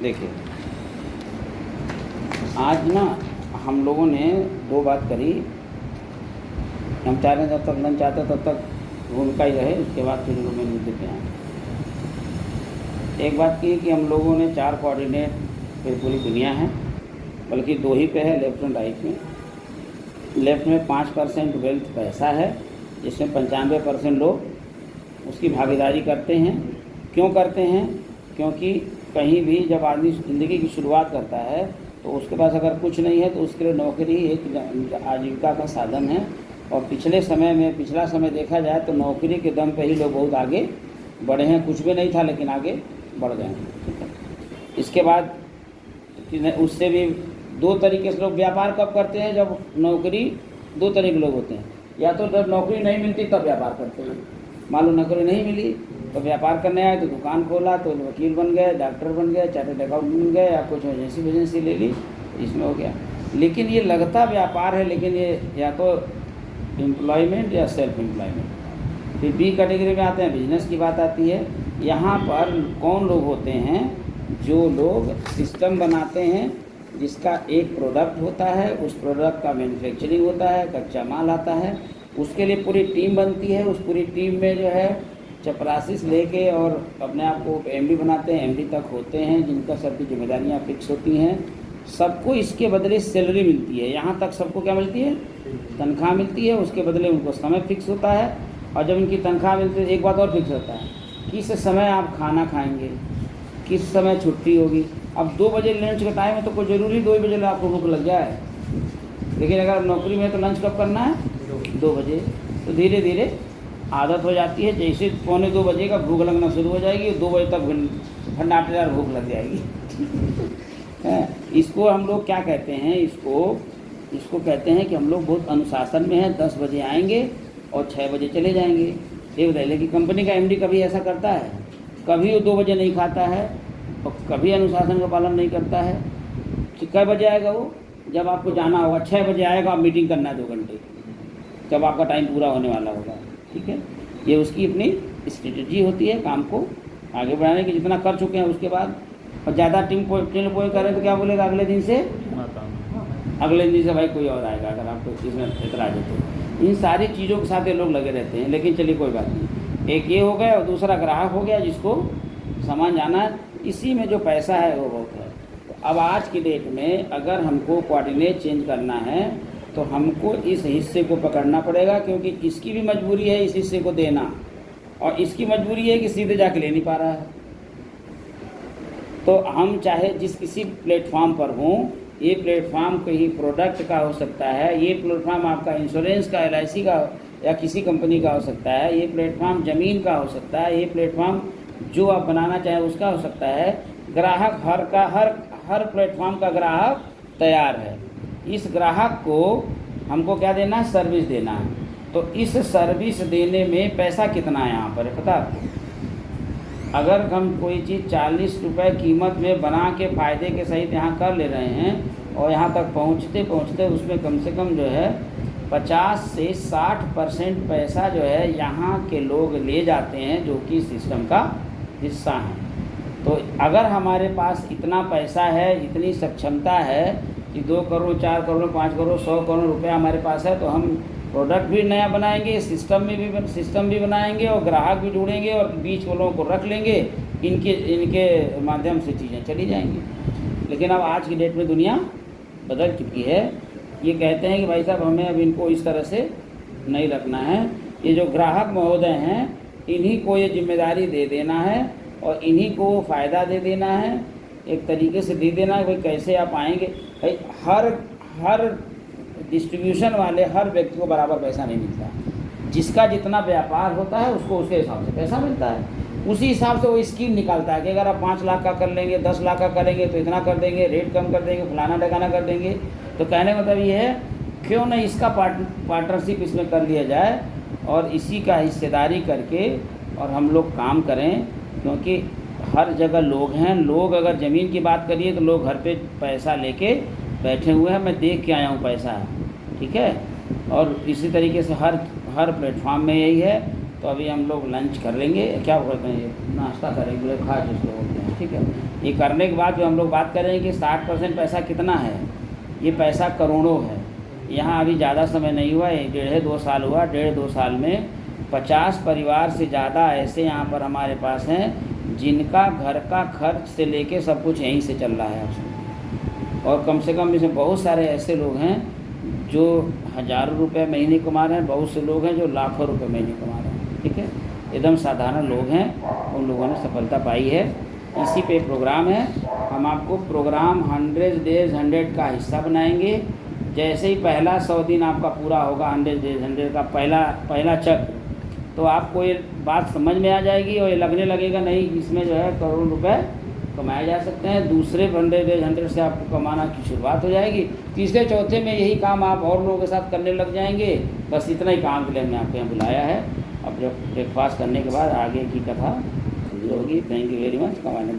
देखिए, आज ना हम लोगों ने दो बात करी। हम चाह रहे हैं जब तक लंच आता तब तक भूमिका ही रहे, उसके बाद फिर लोग मेन मुद्दे पे आए। एक बात की कि हम लोगों ने 4 कोऑर्डिनेट पे पूरी दुनिया है, बल्कि 2 ही पे है, लेफ्ट एंड राइट में। लेफ्ट में 5% वेल्थ पैसा है, जिसमें 95% लोग उसकी भागीदारी करते हैं। क्यों करते हैं? क्योंकि कहीं भी जब आदमी ज़िंदगी की शुरुआत करता है तो उसके पास अगर कुछ नहीं है तो उसके लिए नौकरी एक आजीविका का साधन है। और पिछला समय देखा जाए तो नौकरी के दम पे ही लोग बहुत आगे बढ़े हैं। कुछ भी नहीं था लेकिन आगे बढ़ गए हैं। इसके बाद उससे भी 2 तरीके से लोग व्यापार कब करते हैं? जब नौकरी 2 तरह के लोग होते हैं, या तो जब नौकरी नहीं मिलती तब व्यापार करते हैं। मान लो नौकरी नहीं मिली तो व्यापार करने आए तो दुकान खोला, तो वकील बन गए, डॉक्टर बन गए, चार्टर्ड अकाउंटेंट बन गए, या कुछ एजेंसी ले ली, इसमें हो गया। लेकिन ये लगता व्यापार है, लेकिन ये या तो एम्प्लॉयमेंट या सेल्फ एम्प्लॉयमेंट। फिर बी कैटेगरी में आते हैं, बिजनेस की बात आती है। यहाँ पर कौन लोग होते हैं? जो लोग सिस्टम बनाते हैं, जिसका एक प्रोडक्ट होता है, उस प्रोडक्ट का मैन्युफैक्चरिंग होता है, कच्चा माल आता है, उसके लिए पूरी टीम बनती है। उस पूरी टीम में जो है चपरासी से लेके और अपने आप को एमडी बनाते हैं, एमडी तक होते हैं, जिनका सबकी जिम्मेदारियाँ फिक्स होती हैं। सबको इसके बदले सैलरी मिलती है। यहाँ तक सबको क्या मिलती है? तनख्वाह मिलती है। उसके बदले उनको समय फिक्स होता है। और जब इनकी तनख्वाह मिलती है, एक बात और फिक्स होता है, किस समय आप खाना खाएंगे, किस समय छुट्टी होगी। अब 2 बजे लंच का टाइम है तो कोई ज़रूरी 2 बजे आपको भूख लग जाए, लेकिन अगर नौकरी में तो लंच कब करना है? 2 बजे। तो धीरे धीरे आदत हो जाती है। जैसे 2:45 बजे का भूख लगना शुरू हो जाएगी, 2 बजे तक भंडाटेदार भूख लग जाएगी। इसको हम लोग क्या कहते हैं? इसको कहते हैं कि हम लोग बहुत अनुशासन में हैं। 10 बजे आएंगे और 6 बजे चले जाएंगे। ये बताइए, लेकिन कंपनी का एमडी कभी ऐसा करता है? कभी वो 2 बजे नहीं खाता है और कभी अनुशासन का पालन नहीं करता है। तो कै बजे आएगा वो? जब आपको जाना होगा। 6 बजे आएगा, आप मीटिंग करना है 2 घंटे, जब आपका टाइम पूरा होने वाला होगा। ठीक है, ये उसकी अपनी स्ट्रेटजी होती है काम को आगे बढ़ाने की। जितना कर चुके हैं उसके बाद और ज़्यादा टीम करें तो क्या बोलेगा? अगले दिन से भाई कोई और आएगा, अगर आपको इसमें एतराज़ है तो। इन सारी चीज़ों के साथ ये लोग लगे रहते हैं। लेकिन चलिए कोई बात नहीं। एक ये हो गया और दूसरा ग्राहक हो गया, जिसको सामान जाना है। इसी में जो पैसा है वो बहुत है। तो अब आज की डेट में अगर हमको कोऑर्डिनेट चेंज करना है तो हमको इस हिस्से को पकड़ना पड़ेगा, क्योंकि इसकी भी मजबूरी है इस हिस्से को देना, और इसकी मजबूरी है कि सीधे जाके ले नहीं पा रहा है। तो हम चाहे जिस किसी प्लेटफॉर्म पर हों, ये प्लेटफॉर्म कहीं प्रोडक्ट का हो सकता है, ये प्लेटफॉर्म आपका इंश्योरेंस का, LIC का या किसी कंपनी का हो सकता है, ये प्लेटफॉर्म ज़मीन का हो सकता है, ये प्लेटफॉर्म जो आप बनाना चाहें उसका हो सकता है। ग्राहक हर प्लेटफॉर्म का ग्राहक तैयार है। इस ग्राहक को हमको क्या देना है? सर्विस देना है। तो इस सर्विस देने में पैसा कितना है यहाँ पर पता? अगर हम कोई चीज़ 40 रुपये कीमत में बना के फ़ायदे के सहित यहाँ कर ले रहे हैं और यहाँ तक पहुँचते उसमें कम से कम जो है 50 से 60% पैसा जो है यहाँ के लोग ले जाते हैं, जो कि सिस्टम का हिस्सा है। तो अगर हमारे पास इतना पैसा है, इतनी सक्षमता है कि 2 करोड़, 4 करोड़, 5 करोड़, 100 करोड़ रुपया हमारे पास है, तो हम प्रोडक्ट भी नया बनाएंगे, सिस्टम भी बनाएंगे और ग्राहक भी ढूंढेंगे और बीच वालों को रख लेंगे। इनके माध्यम से चीज़ें चली जाएंगी। लेकिन अब आज की डेट में दुनिया बदल चुकी है। ये कहते हैं कि भाई साहब हमें अब इनको इस तरह से नहीं रखना है। ये जो ग्राहक महोदय हैं, इन्हीं को ये जिम्मेदारी दे देना है और इन्हीं को फ़ायदा दे देना है, एक तरीके से दे देना है। भाई कैसे आप आएंगे? भाई हर डिस्ट्रीब्यूशन वाले हर व्यक्ति को बराबर पैसा नहीं मिलता। जिसका जितना व्यापार होता है उसको उसके हिसाब से पैसा मिलता है। उसी हिसाब से वो स्कीम निकालता है कि अगर आप 5 लाख का कर लेंगे, 10 लाख का करेंगे तो इतना कर देंगे, रेट कम कर देंगे, फलाना ढकाना कर देंगे। तो कहने का मतलब ये है, क्यों ना इसका पार्टनरशिप इसमें कर लिया जाए और इसी का हिस्सेदारी करके और हम लोग काम करें। क्योंकि हर जगह लोग हैं। लोग अगर ज़मीन की बात करिए तो लोग घर पे पैसा लेके बैठे हुए हैं। मैं देख के आया हूँ पैसा है, ठीक है। और इसी तरीके से हर प्लेटफॉर्म में यही है। तो अभी हम लोग लंच कर लेंगे, क्या करते हैं, नाश्ता करेंगे, ब्रेकफास्ट जिसको बोलते हैं, ठीक है। ये करने के बाद जो हम लोग बात करें कि 60% पैसा कितना है, ये पैसा करोड़ों है। यहाँ अभी ज़्यादा समय नहीं हुआ, 1.5-2 साल हुआ। 1.5-2 साल में 50 परिवार से ज़्यादा ऐसे यहाँ पर हमारे पास हैं जिनका घर का खर्च से लेके सब कुछ यहीं से चल रहा है उसमें। और कम से कम इसमें बहुत सारे ऐसे लोग हैं जो हज़ारों रुपये महीने कमा रहे हैं, बहुत से लोग हैं जो लाखों रुपये महीने कमा रहे हैं। ठीक है, एकदम साधारण लोग हैं, उन लोगों ने सफलता पाई है। इसी पे प्रोग्राम है। हम आपको प्रोग्राम 100 डेज़ 100 का हिस्सा बनाएंगे। जैसे ही पहला 100 दिन आपका पूरा होगा 100 डेज़ 100 का पहला चक्र, तो आपको ये बात समझ में आ जाएगी और ये लगने लगेगा नहीं इसमें जो है करोड़ों रुपए कमाए जा सकते हैं। दूसरे 100 डेज़ 100 से आपको कमाना की शुरुआत हो जाएगी। तीसरे चौथे में यही काम आप और लोगों के साथ करने लग जाएंगे। बस इतना ही काम के लिए हमने आपको यहाँ बुलाया है। अब जब ब्रेकफास्ट करने के बाद आगे की कथा होगी। Thank you very much. कमाने